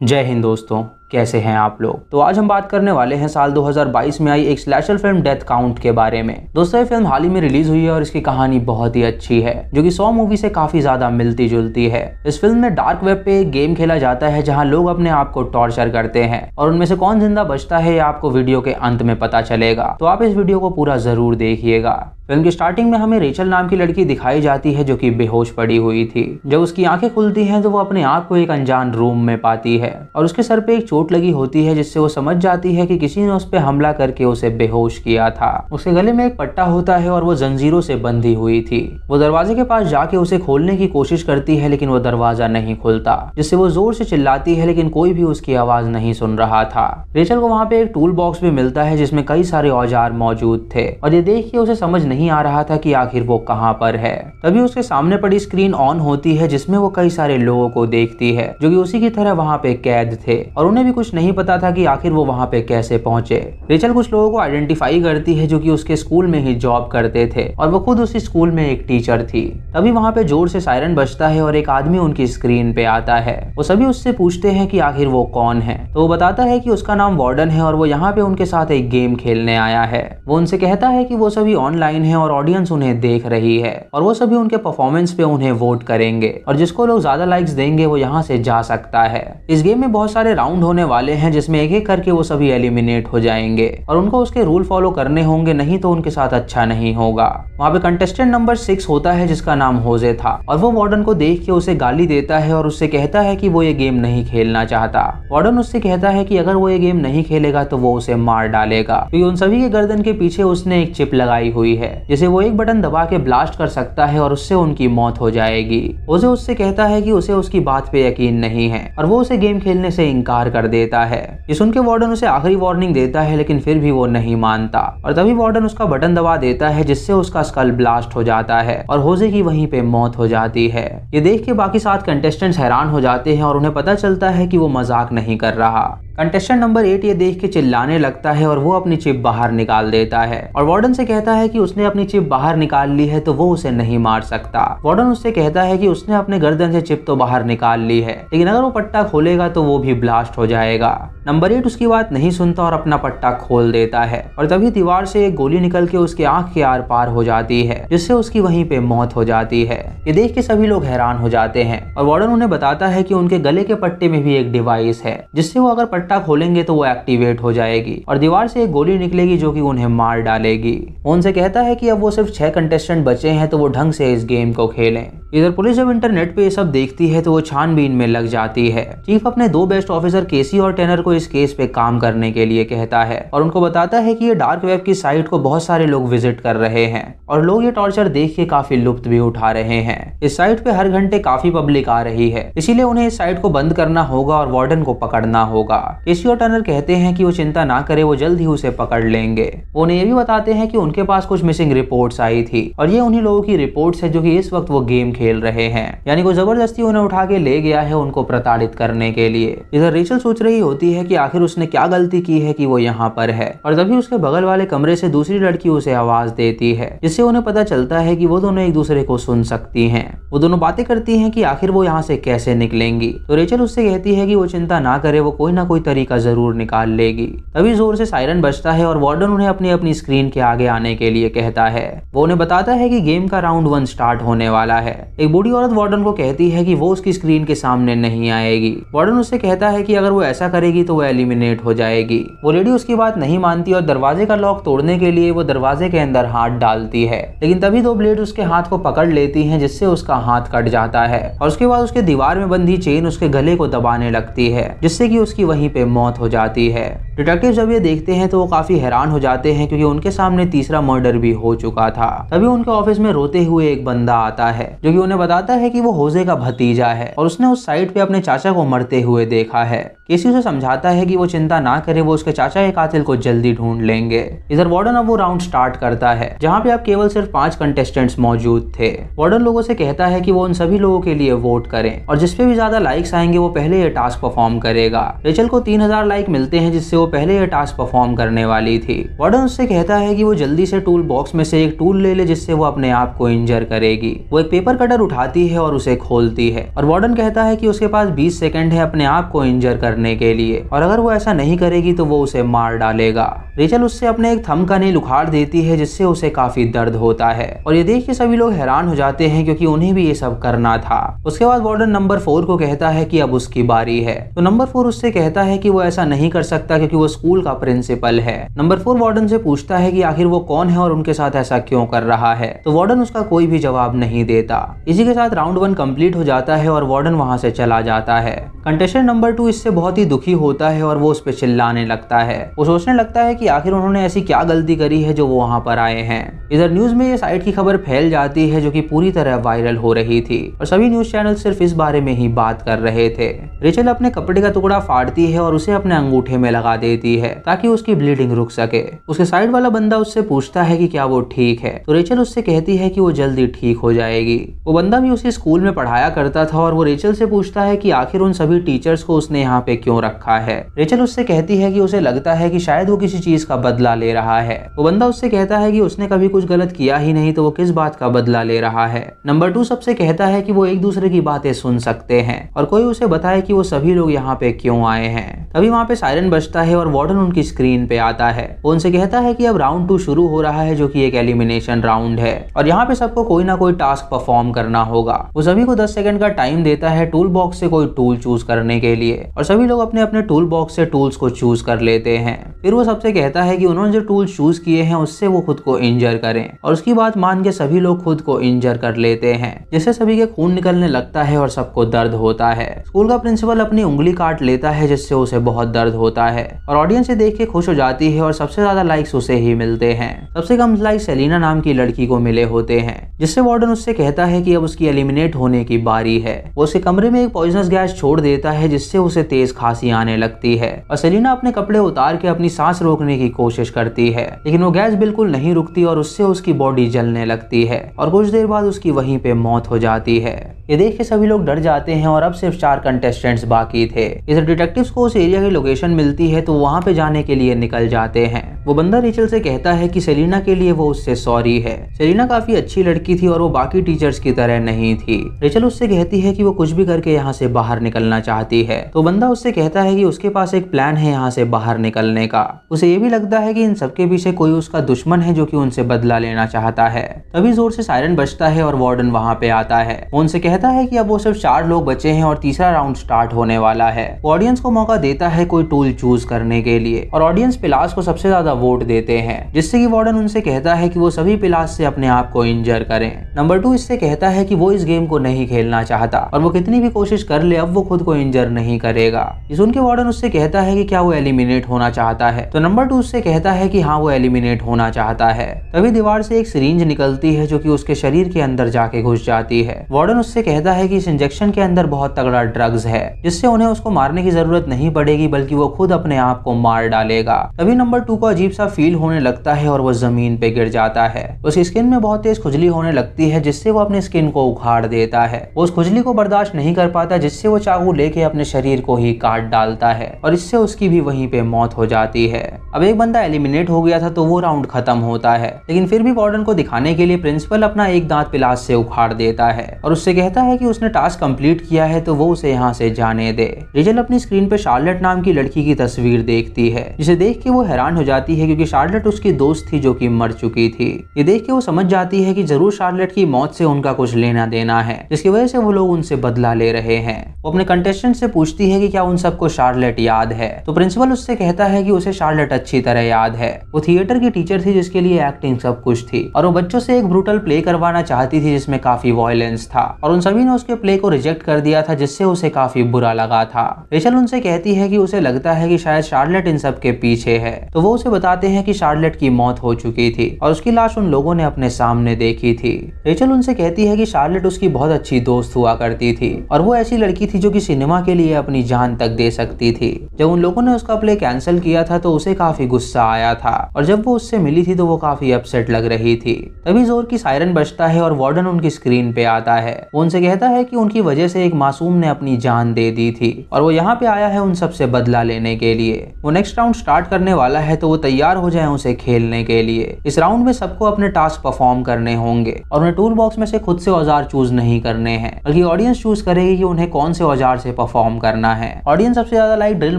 जय हिंद दोस्तों, कैसे हैं आप लोग। तो आज हम बात करने वाले हैं साल 2022 में आई एक स्लैशर फिल्म डेथ काउंट के बारे में। दोस्तों, ये फिल्म हाल ही में रिलीज हुई है और इसकी कहानी बहुत ही अच्छी है, जो कि 100 मूवी से काफी ज्यादा मिलती जुलती है। इस फिल्म में डार्क वेब पे एक गेम खेला जाता है जहां लोग अपने आप को टॉर्चर करते हैं और उनमें से कौन जिंदा बचता है ये आपको वीडियो के अंत में पता चलेगा। तो आप इस वीडियो को पूरा जरूर देखिएगा। फिल्म की स्टार्टिंग में हमें रेचल नाम की लड़की दिखाई जाती है जो कि बेहोश पड़ी हुई थी। जब उसकी आंखें खुलती हैं तो वो अपने आप को एक अनजान रूम में पाती है और उसके सर पे एक चोट लगी होती है, जिससे वो समझ जाती है कि किसी ने उस पे हमला करके उसे बेहोश किया था। उसके गले में एक पट्टा होता है और वो जंजीरों से बंधी हुई थी। वो दरवाजे के पास जाके उसे खोलने की कोशिश करती है, लेकिन वो दरवाजा नहीं खुलता, जिससे वो जोर से चिल्लाती है, लेकिन कोई भी उसकी आवाज नहीं सुन रहा था। रेचल को वहाँ पे एक टूल बॉक्स भी मिलता है जिसमें कई सारे औजार मौजूद थे और ये देख के उसे समझ नहीं आ रहा था कि आखिर वो कहाँ पर है। तभी उसके सामने पड़ी स्क्रीन ऑन होती है जिसमें वो कई सारे लोगों को देखती है जो कि उसी की तरह वहाँ पे कैद थे और उन्हें भी कुछ नहीं पता था कि आखिर वो वहाँ पे कैसे पहुंचे। रेचल कुछ लोगों को आइडेंटिफाई करती है जो कि उसके स्कूल में ही जॉब करते थे और वो खुद उसी स्कूल में एक टीचर थी। तभी वहाँ पे जोर से सायरन बजता है और एक आदमी उनकी स्क्रीन पे आता है। वो सभी उससे पूछते हैं कि आखिर वो कौन है, तो वो बताता है कि उसका नाम वार्डन है और वो यहाँ पे उनके साथ एक गेम खेलने आया है। वो उनसे कहता है कि वो सभी ऑनलाइन है और ऑडियंस उन्हें देख रही है और वो सभी उनके परफॉर्मेंस पे उन्हें वोट करेंगे और जिसको लोग ज्यादा लाइक्स देंगे वो यहाँ से जा सकता है। इस गेम में बहुत सारे राउंड होने वाले हैं जिसमें एक एक करके वो सभी एलिमिनेट हो जाएंगे और उनको उसके रूल फॉलो करने होंगे, नहीं तो उनके साथ अच्छा नहीं होगा। वहाँ पे कंटेस्टेंट नंबर 6 होता है जिसका नाम होजे था और वो वार्डन को देख के उसे गाली देता है और उससे कहता है कि वो ये गेम नहीं खेलना चाहता। वार्डन उससे कहता है कि अगर वो ये गेम नहीं खेलेगा तो वो उसे मार डालेगा, क्योंकि उन सभी के गर्दन के पीछे उसने एक चिप लगाई हुई है जिसे वो एक बटन दबा के ब्लास्ट कर सकता है और उससे उनकी मौत हो जाएगी। होजे उससे कहता है कि उसे उसकी बात पे यकीन नहीं है और वो उसे गेम खेलने से इनकार कर देता है। ये सुन के वार्डन उसे आखिरी वार्निंग देता है, लेकिन फिर भी वो नहीं मानता और तभी वार्डन उसका बटन दबा देता है जिससे उसका स्कल ब्लास्ट हो जाता है और होजे की वहीं पे मौत हो जाती है। ये देख के बाकी 7 कंटेस्टेंट्स हैरान हो जाते हैं और उन्हें पता चलता है कि वो मजाक नहीं कर रहा। कंटेस्टेंट नंबर 8 ये देख के चिल्लाने लगता है और वो अपनी चिप बाहर निकाल देता है और वार्डन से कहता है कि उसने अपनी चिप बाहर निकाल ली है तो वो उसे नहीं मार सकता। वार्डन उससे कहता है कि उसने अपने गर्दन से चिप तो बाहर निकाल ली है, लेकिन अगर वो पट्टा खोलेगा तो वो भी ब्लास्ट हो जाएगा। नंबर 8 उसकी बात नहीं सुनता और अपना पट्टा खोल देता है और तभी दीवार से एक गोली निकल के उसके आंख के आर पार हो जाती है, जिससे उसकी वहीं पे मौत हो जाती है। ये देख के सभी लोग हैरान हो जाते हैं और वार्डन उन्हें बताता है कि उनके गले के पट्टे में भी एक डिवाइस है जिससे वो अगर पट्टा खोलेंगे तो वो एक्टिवेट हो जाएगी और दीवार से एक गोली निकलेगी जो कि उन्हें मार डालेगी। वो उनसे कहता है कि अब वो सिर्फ 6 कंटेस्टेंट बचे हैं तो वो ढंग से इस गेम को खेलें। इधर पुलिस जब इंटरनेट पे ये सब देखती है तो वो छानबीन में लग जाती है। चीफ अपने 2 बेस्ट ऑफिसर केसी और टेनर को इस केस पे काम करने के लिए कहता है और उनको बताता है कि ये डार्क वेब की साइट को बहुत सारे लोग विजिट कर रहे हैं और लोग ये टॉर्चर देख के काफी लुत्फ भी उठा रहे हैं। इस साइट पे हर घंटे काफी पब्लिक आ रही है, इसीलिए उन्हें इस साइट को बंद करना होगा और वार्डन को पकड़ना होगा। केसी और टर्नर कहते हैं कि वो चिंता ना करे, वो जल्द ही उसे पकड़ लेंगे। वो उन्हें ये भी बताते हैं कि उनके पास कुछ मिसिंग रिपोर्ट्स आई थी और ये उन्हीं लोगों की रिपोर्ट्स है जो कि इस वक्त वो गेम खेल रहे हैं, यानी कोई जबरदस्ती उन्हें उठा के ले गया है उनको प्रताड़ित करने के लिए। इधर रेचल सोच रही होती है कि आखिर उसने क्या गलती की है कि वो यहाँ पर है और तभी उसके बगल वाले कमरे से दूसरी लड़की उसे आवाज देती है, जिससे उन्हें पता चलता है कि वो दोनों एक दूसरे को सुन सकती हैं। वो दोनों बातें करती हैं कि आखिर वो यहाँ से कैसे निकलेंगी। तो रेचल उससे कहती है कि वो चिंता ना करे, वो कोई ना कोई तरीका जरूर निकाल लेगी। तभी जोर से सायरन बजता है और वार्डन उन्हें अपनी अपनी स्क्रीन के आगे आने के लिए कहता है। वो उन्हें बताता है कि गेम का राउंड 1 स्टार्ट होने वाला है। एक बूढ़ी औरत वार्डन को कहती है कि वो उसकी स्क्रीन के सामने नहीं आएगी। वार्डन उससे कहता है कि अगर वो ऐसा करेगी तो वो एलिमिनेट हो जाएगी। वो लेडी उसकी बात नहीं मानती और दरवाजे का लॉक तोड़ने के लिए वो दरवाजे के अंदर हाथ डालती है, लेकिन तभी 2 ब्लेड उसके हाथ को पकड़ लेती हैं जिससे उसका हाथ कट जाता है और उसके बाद उसके दीवार में बंधी चेन उसके गले को दबाने लगती है, जिससे कि उसकी वहीं पे मौत हो जाती है। डिटेक्टिव जब ये देखते हैं तो वो काफी हैरान हो जाते हैं क्योंकि उनके सामने तीसरा मर्डर भी हो चुका था। तभी उनके ऑफिस में रोते हुए एक बंदा आता है जो कि उन्हें बताता है कि वो होजे का भतीजा है और उसने उस साइट पे अपने चाचा को मरते हुए देखा है। केसी उसे समझाता है कि वो चिंता ना करे, वो उसके चाचा के कातिल को जल्दी ढूंढ लेंगे। इधर वार्डन अब वो राउंड स्टार्ट करता है जहाँ पे अब केवल सिर्फ 5 कंटेस्टेंट्स मौजूद थे। वार्डन लोगों से कहता है कि वो उन सभी लोगों के लिए वोट करें और जिसपे भी ज्यादा लाइक्स आएंगे वो पहले ये टास्क परफॉर्म करेगा। रेचल को को 3000 लाइक मिलते हैं, जिससे वो पहले यह टास्क परफॉर्म करने वाली थी। वार्डन उससे कहता है कि वो जल्दी से टूल बॉक्स में से एक टूल ले ले, जिससे वो अपने आप को इंजर करेगी। वो एक पेपर कटर उठाती है और उसे खोलती है, और वार्डन कहता है कि उसके पास 20 सेकंड है अपने आप को इंजर करने के लिए, और अगर वो ऐसा नहीं करेगी तो वो उसे मार डालेगा। रेचल उससे अपने एक थंब का नेल उखाड़ देती है, जिससे उसे काफी दर्द होता है, और ये देख के सभी लोग हैरान हो जाते हैं क्योंकि उन्हें भी ये सब करना था। उसके बाद वार्डन नंबर 4 को कहता है कि अब उसकी बारी है, तो नंबर 4 उससे कहता है कि वो ऐसा नहीं कर सकता क्योंकि वो स्कूल का प्रिंसिपल है। नंबर 4 वार्डन से पूछता है कि आखिर वो कौन है और उनके साथ ऐसा क्यों कर रहा है, तो वार्डन उसका कोई भी जवाब नहीं देता। इसी के साथ राउंड 1 कंप्लीट हो जाता है और वार्डन वहां से चला जाता है। कंटेस्टेंट नंबर 2 इससे बहुत ही दुखी होता है और वो उस पर चिल्लाने लगता है। वो सोचने लगता है कि आखिर उन्होंने ऐसी क्या गलती करी है जो वो वहां पर आए हैं। इधर न्यूज में ये साइट की खबर फैल जाती है जो कि पूरी तरह वायरल हो रही थी, और सभी न्यूज चैनल सिर्फ इस बारे में ही बात कर रहे थे। रेचल अपने कपड़े का टुकड़ा फाड़ती है और उसे अपने अंगूठे में लगा देती है ताकि उसकी ब्लीडिंग रुक सके। उसके साइड वाला बंदा उससे पूछता है कि क्या वो ठीक है, तो रेचल उससे कहती है कि वो जल्दी ठीक हो जाएगी। वो बंदा भी उसी स्कूल में पढ़ाया करता था, और वो रेचल से पूछता है कि आखिर उन सभी टीचर्स को उसने यहाँ पे क्यों रखा है। रेचल उससे कहती है कि उसे लगता है कि शायद वो किसी चीज का बदला ले रहा है। वो बंदा उससे कहता है कि उसने कभी कुछ गलत किया ही नहीं, तो वो किस बात का बदला ले रहा है। नंबर 2 सबसे कहता है कि वो एक दूसरे की बातें सुन सकते हैं और कोई उसे बताए कि वो सभी लोग यहाँ पे क्यों आए हैं। तभी वहाँ पे सायरन बजता है और वार्डन उनकी स्क्रीन पे आता है। वो उनसे कहता है कि अब राउंड 2 शुरू हो रहा है, जो कि एक एलिमिनेशन राउंड है, और यहाँ पे सबको कोई ना कोई टास्क परफॉर्म करना होगा। वो सभी को 10 सेकंड का टाइम देता है टूल बॉक्स से कोई टूल चूज करने के लिए, और सभी लोग अपने अपने टूल बॉक्स से टूल्स को चूज कर लेते हैं। फिर वो सबसे कहता है कि उन्होंने जो टूल चूज किए हैं उससे वो खुद को इंजर करें, और उसकी बात मान के सभी लोग खुद को इंजर कर लेते हैं, जिससे सभी के खून निकलने लगता है और सबको दर्द होता है। स्कूल का प्रिंसिपल अपनी उंगली काट लेता है, जिससे उसे बहुत दर्द होता है, और ऑडियंस से देख के खुश हो जाती है, और सबसे ज्यादा लाइक्स उसे ही मिलते हैं। सबसे कम लाइक सेलिना नाम की लड़की को मिले होते हैं, जिससे वार्डन उससे कहता है कि अब उसकी एलिमिनेट होने की बारी है। वो उसके कमरे में एक पॉइजनस गैस छोड़ देता है, जिससे उसे तेज खांसी आने लगती है, और सेलिना अपने कपड़े उतार के अपनी सांस रोकने की कोशिश करती है, लेकिन वो गैस बिल्कुल नहीं रुकती और उससे उसकी बॉडी जलने लगती है, और कुछ देर बाद उसकी वहीं पे मौत हो जाती है। ये देख के सभी लोग डर जाते हैं, और अब सिर्फ 4 कंटेस्टेंट्स बाकी थे। इधर डिटेक्टिव्स को उस एरिया की लोकेशन मिलती है, तो वहां पे जाने के लिए निकल जाते हैं। वो बंदा रेचल से कहता है कि सेलिना के लिए वो उससे सॉरी है। सेलिना काफी अच्छी लड़की थी और वो बाकी टीचर्स की तरह नहीं थी। रेचल उससे कहती है कि वो कुछ भी करके यहाँ से बाहर निकलना चाहती है, तो बंदा उससे कहता है कि उसके पास एक प्लान है यहाँ से बाहर निकलने का। उसे ये भी लगता है कि इन सबके पीछे कोई उसका दुश्मन है जो कि उनसे बदला लेना चाहता है। तभी जोर से सायरन बजता है और वार्डन वहां पे आता है। वो उनसे कहता है कि अब वो सिर्फ 4 लोग बचे हैं और तीसरा राउंड स्टार्ट होने वाला है। ऑडियंस को मौका देता है कोई टूल चूज करने के लिए, और ऑडियंस पिलास को सबसे ज्यादा वोट देते हैं, जिससे कि वार्डन उनसे कहता है कि वो सभी पिलास से अपने आप को इंजर करें। नंबर 2 इससे कहता है कि वो इस गेम को नहीं खेलना चाहता, और वो कितनी भी कोशिश कर ले अब वो खुद को इंजर नहीं करेगा। ये सुन के वार्डन उससे कहता है कि क्या वो एलिमिनेट होना चाहता है, तो नंबर 2 उससे कहता है कि हाँ वो एलिमिनेट होना चाहता है। तभी दीवार से एक सिरिंज निकलती है जो कि उसके शरीर के अंदर जाके घुस जाती है। वार्डन उससे कहता है कि इस इंजेक्शन के अंदर बहुत तगड़ा ड्रग्स है, जिससे उन्हें उसको मारने की जरूरत नहीं पड़ेगी, बल्कि वो खुद अपने आप को मार डालेगा। तभी नंबर 2 को अजीब सा फील होने लगता है और वो जमीन पे गिर जाता है। उसकी स्किन में बहुत तेज खुजली होने लगती है, जिससे वो अपनी स्किन को उखाड़ देता है। वो उस खुजली को बर्दाश्त नहीं कर पाता, जिससे वो चाकू लेके अपने शरीर को ही काट डालता है, और इससे उसकी भी वहीं पे मौत हो जाती है। अब एक बंदा एलिमिनेट हो गया था, तो वो राउंड खत्म होता है, लेकिन फिर भी वार्डन को दिखाने के लिए प्रिंसिपल अपना एक दांत पिलास से उखाड़ देता है और उससे कहता है कि उसने टास्क कंप्लीट किया है, तो वो उसे यहाँ से जाने दे। रेचल अपनी स्क्रीन पे शार्लेट नाम की लड़की की तस्वीर देखती है, जिसे देख के वो हैरान हो जाती है क्योंकि शार्लेट उसकी दोस्त थी जो कि मर चुकी थी। ये देख के वो समझ जाती है कि जरूर शार्लेट की मौत से उनका कुछ लेना देना है, जिसकी वजह से वो लोग उनसे बदला ले रहे हैं। वो अपने कंटेस्टेंट से पूछती है कि क्या उन सबको शार्लेट याद है, तो प्रिंसिपल उससे कहता है कि उसे शार्लेट अच्छी तरह याद है। वो थिएटर की टीचर थी जिसके लिए एक्टिंग सब कुछ थी, और वो बच्चों से एक ब्रूटल प्ले करवाना चाहती थी जिसमें काफी वायलेंस था, और उन सभी ने उसके प्ले को रिजेक्ट कर दिया था, जिससे उसे काफी बुरा लगा था। रेचल उनसे कहती है कि उसे लगता है कि शायद शार्लेट इन सब के पीछे है, तो वो उसे बताते हैं कि शार्लेट की मौत हो चुकी थी और उसकी लाश उन लोगों ने अपने सामने देखी थी। रेचल उनसे कहती है कि शार्लेट उसकी बहुत अच्छी दोस्त हुआ करती थी और वो ऐसी लड़की थी जो कि सिनेमा के लिए अपनी जान तक दे सकती थी। जब उन लोगों ने उसका प्ले कैंसिल किया था तो उसे काफी गुस्सा आया था और जब वो उससे मिली थी तो वो काफी अपसेट लग रही थी। तभी जोर की सायरन बजता है और वार्डन उनकी स्क्रीन पे आता है। वो उनसे कहता है कि उनकी वजह से एक मासूम ने अपनी जान दे दी थी और वो यहाँ पे आया है उन सबसे बदला लेने के लिए। वो नेक्स्ट राउंड स्टार्ट करने वाला है तो वो तैयार हो जाए उसे खेलने के लिए। इस राउंड में सबको अपने टास्क परफॉर्म करने होंगे और उन्हें टूल बॉक्स में से खुद से औजार चूज नहीं करने हैं, बल्कि ऑडियंस चूज करेगी कि उन्हें कौन से औजार से परफॉर्म करना है। ऑडियंस सबसे ज्यादा लाइक ड्रिल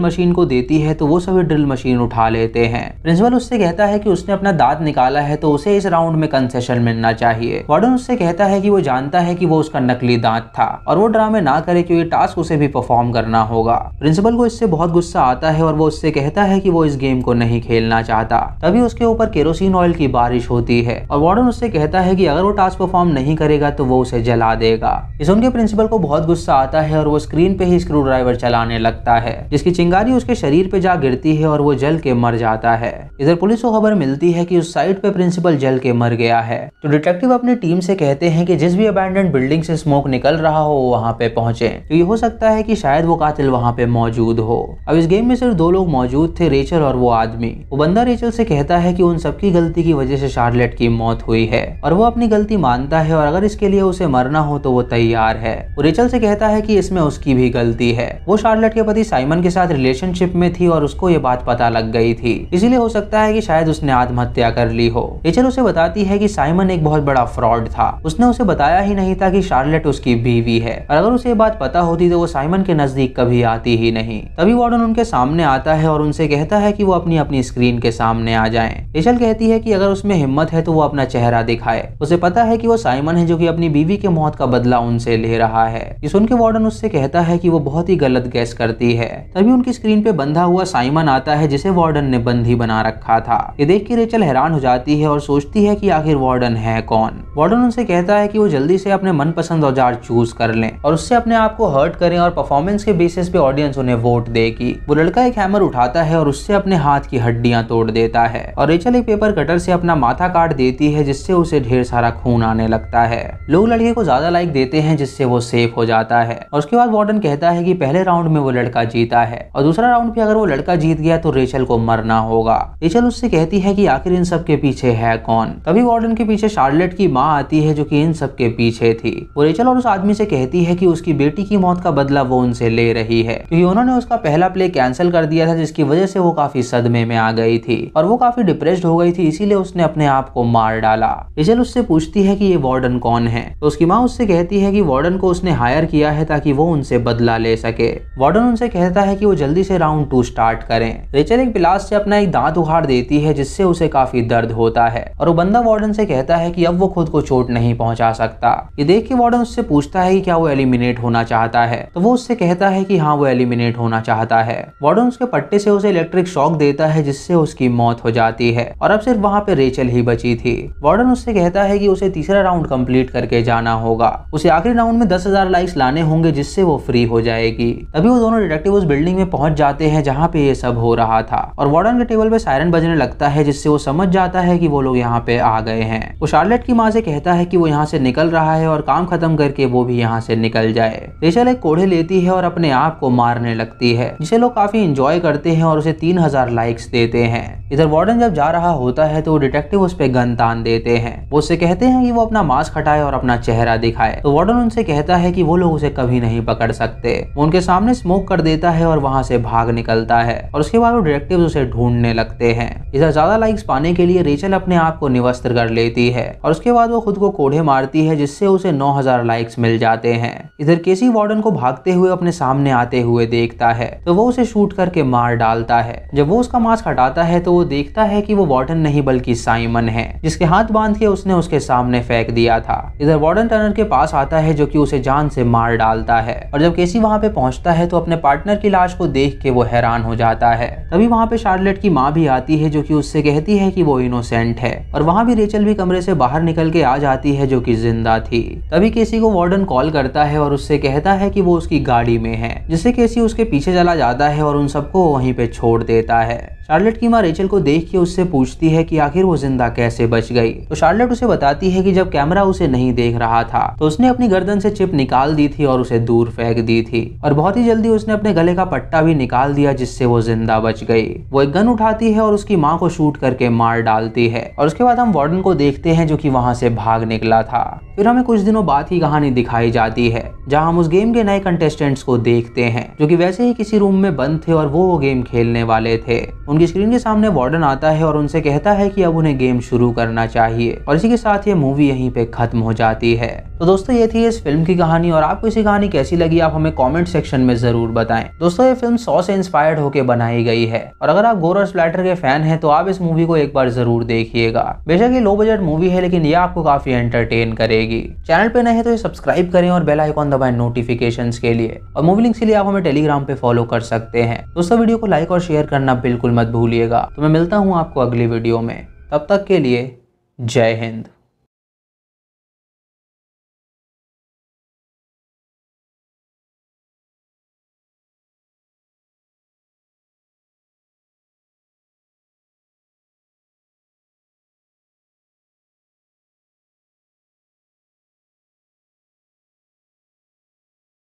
मशीन को देती है तो वो सभी ड्रिल मशीन उठा लेते हैं। प्रिंसिपल उससे कहता है कि उसने अपना दांत निकाला है तो उसे इस राउंड में कंसेशन मिलना चाहिए। वार्डन उससे कहता है कि वो जानता है कि वो उसका नकली दांत था और वो ड्रामे ना करे क्योंकि टास्क उसे भी परफॉर्म करना होगा। प्रिंसिपल को इससे बहुत गुस्सा आता है और वो उससे कहता है कि वो इस गेम को नहीं खेलना चाहता। तभी उसके ऊपर केरोसिन ऑयल की बारिश होती है और वार्डन उससे कहता है कि अगर वो टास्क परफॉर्म नहीं करेगा तो वो उसे जला देगा। इस उनके प्रिंसिपल को बहुत गुस्सा आता है और वो स्क्रीन पे ही स्क्रू ड्राइवर चलाने लगता है, जिसकी चिंगारी उसके शरीर पे जा गिरती है और वो जल के मर जाता है। इधर पुलिस को खबर मिलती है कि उस साइट पे प्रिंसिपल जल के मर गया है तो डिटेक्टिव अपनी टीम से कहते हैं कि जिस भी अबैंडन्ड बिल्डिंग से स्मोक निकल रहा हो वो वहाँ पे पहुंचे, तो ये हो सकता है कि शायद वो कातिल वहाँ पे मौजूद हो। अब इस गेम में सिर्फ दो लोग मौजूद थे, रेचल और वो आदमी। वो बंदा रेचल से कहता है कि उन सबकी गलती की वजह से शार्लेट की मौत हुई है और वो अपनी गलती मानता है और अगर इसके लिए उसे मरना हो तो वो तैयार है। वो रेचल से कहता है कि इसमें उसकी भी गलती है। वो शार्लेट के पति साइमन के साथ रिलेशनशिप में थी और उसको ये बात पता लग गई थी, इसीलिए हो सकता है कि शायद उसने आत्महत्या कर ली हो। रेचल उसे बताती है कि साइमन एक बहुत बड़ा फ्रॉड था, उसने उसे बताया ही नहीं था कि शार्लेट उसकी बीवी है और अगर उसे ये बात पता होती तो वो साइमन के नजदीक कभी आती ही नहीं। तभी वार्डन उनके सामने आता है और उनसे कहता है कि वो अपनी अपनी स्क्रीन के सामने आ जाएं। रेचल कहती है कि अगर उसमें हिम्मत है तो वो अपना चेहरा दिखाए। उसे पता है कि वो साइमन है जो कि अपनी बीवी के मौत का बदला उनसे ले रहा है। ये सुन के वार्डन उससे कहता है कि वो बहुत ही गलत गैस करती है। तभी उनकी स्क्रीन पे बंधा हुआ साइमन आता है जिसे वार्डन ने बंदी बना रखा था। ये देख के रेचल हैरान हो जाती है और सोचती है कि आखिर वार्डन है कौन। वार्डन उनसे कहता है कि वो जल्दी से अपने मनपसंद औजार चूज कर लें और उससे अपने आप को हर्ट करें और परफॉर्मेंस के बेसिस पे ऑडियंस उन्हें वोट देगी। वो लड़का एक हैमर उठाता है और उससे अपने हाथ की हड्डियां तोड़ देता है और रेचल एक पेपर कटर से अपना माथा काट देती है जिससे उसे ढेर सारा खून आने लगता है। लोग लड़के को ज्यादा लाइक देते हैं जिससे वो सेफ हो जाता है और उसके बाद वार्डन कहता है कि पहले राउंड में वो लड़का जीता है और दूसरा राउंड पे अगर वो लड़का जीत गया तो रेचल को मरना होगा। रेचल उससे कहती है कि आखिर इन सब के पीछे है कौन। तभी वार्डन के पीछे शार्लेट की माँ आती है जो कि इन सब के पीछे थी। वो रेचल और उस आदमी से कहती है कि उसकी बेटी की मौत का बदला वो उनसे ले रही है क्योंकि उन्होंने उसका पहला प्ले कैंसिल कर दिया था जिसकी वजह से वो काफी सदमे में आ गई थी और वो काफी डिप्रेस्ड हो गई थी, इसीलिए उसने अपने आप को मार डाला। रेचल उससे पूछती है कि ये वार्डन कौन है तो उसकी माँ उससे कहती है कि वार्डन को उसने हायर किया है ताकि वो उनसे बदला ले सके। वार्डन उनसे कहता है कि वो जल्दी से राउंड 2 स्टार्ट करें। रेचल एक पिलास से अपना एक दांत उखाड़ देती है जिससे उसे काफी दर्द होता है और वो बंदा वार्डन से कहता है कि अब वो खुद को चोट नहीं पहुंचा सकता। ये देख के वार्डन उससे पूछता है कि क्या वो एलिमिनेट होना चाहता है तो वो उससे कहता है कि हाँ वो एलिमिनेट होना चाहता है। वार्डन उसके पट्टे से उसे इलेक्ट्रिक शॉक देता है जिससे उसकी मौत हो जाती है और अब सिर्फ वहाँ पे रेचल ही बची थी। वार्डन उससे कहता है कि उसे तीसरा राउंड कंप्लीट करके जाना होगा, उसे आखिरी राउंड में 10,000 लाइक्स लाने होंगे जिससे वो फ्री हो जाएगी। तभी वो दोनों डिटेक्टिव उस बिल्डिंग में पहुंच जाते हैं जहाँ पे ये सब हो रहा था और वार्डन के टेबल पे सायरन बजने लगता है जिससे वो समझ जाता है कि वो लोग यहाँ पे आ गए हैं। वो शार्लेट की माँ से कहता है कि वो यहाँ से निकल रहा है और काम खत्म करके वो भी यहाँ से निकल जाए। रेचल एक कोड़े लेती है और अपने आप को मारने लगती है जिसे लोग काफी इंजॉय करते हैं और उसे 3000 लाइक्स देते हैं। इधर वार्डन जब जा रहा होता है तो डिटेक्टिव उस पे गन तान देते हैं। वो उससे कहते हैं कि वो अपना मास्क हटाए और अपना चेहरा दिखाए तो वार्डन उनसे कहता है कि वो लोग उसे कभी नहीं पकड़ सकते। वो उनके सामने स्मोक कर देता है और वहां से भाग निकलता है और उसके बाद वो डिटेक्टिव उसे ढूंढने लगते हैं। इधर ज्यादा लाइक्स पाने के लिए रेचल अपने आप को निवस्त्र कर लेती है और उसके बाद वो खुद को कोड़े मारती है जिससे उसे 9000 लाइक्स मिल जाते हैं। इधर केसी वार्डन को भागते हुए अपने सामने आते हुए देखता है तो वो उसे शूट करके मार डालता है। जब वो उसका मास्क हटाता है तो वो देखता है कि वो वार्डन नहीं बल्कि साइमन है जिसके हाथ बांध के उसने उसके सामने फेंक दिया था। इधर वार्डन टर्नर के पास आता है जो कि उसे जान से मार डालता है और जब केसी वहां पे पहुंचता है तो अपने पार्टनर की लाश को देख के वो हैरान हो जाता है। तभी वहां पे शार्लेट की माँ भी आती है जो कि उससे कहती है कि वो इनोसेंट है और वहां भी रेचल भी कमरे से बाहर निकल के आ जाती है जो कि जिंदा थी। तभी केसी को वार्डन कॉल करता है और उससे कहता है कि वो उसकी गाड़ी में है जिससे केसी उसके पीछे चला जाता है और उन सबको वहीं पे छोड़ देता है। शार्लेट की माँ रेचल को देख के उससे पूछती है कि आखिर वो जिंदा कैसे बच गई। तो शार्लेट उसे बताती है कि जब कैमरा उसे नहीं देख रहा था तो उसने अपनी गर्दन से चिप निकाल दी थी और उसे दूर फेंक दी थी, और बहुत ही जल्दी उसने अपने गले का पट्टा भी निकाल दिया जिससे वो जिंदा बच गई। वो एक गन उठाती है और उसकी माँ को शूट करके मार डालती है, और उसके बाद हम वार्डन को देखते हैं जो कि वहां से भाग निकला था। फिर हमें कुछ दिनों बाद की कहानी दिखाई जाती है जहां हम उस गेम के नए कंटेस्टेंट्स को देखते हैं जो कि वैसे ही किसी रूम में बंद थे और वो गेम खेलने वाले थे। उनकी स्क्रीन के सामने वार्डन आता है और उनसे कहता है कि अब उन्हें गेम शुरू करना चाहिए, और इसी के साथ ये मूवी यहीं पे खत्म हो जाती है। तो दोस्तों ये थी इस फिल्म की कहानी, और आपको इसी कहानी कैसी लगी आप हमें कमेंट सेक्शन में जरूर बताएं। दोस्तों ये फिल्म सॉ से इंस्पायर्ड होकर बनाई गई है, और अगर आप गोर और स्प्लैटर के फैन हैं तो आप इस मूवी को एक बार जरूर देखिएगा। बेशक ये लो बजट मूवी है लेकिन ये आपको काफी एंटरटेन करेगी। चैनल पे नए हैं तो ये सब्सक्राइब करें और बेल आइकॉन दबाएं नोटिफिकेशंस के लिए, और मूवी लिंक्स के लिए आप हमें टेलीग्राम पे फॉलो कर सकते हैं। दोस्तों वीडियो को लाइक और शेयर करना बिल्कुल मत भूलिएगा। तो मैं मिलता हूँ आपको अगली वीडियो में, तब तक के लिए जय हिंद।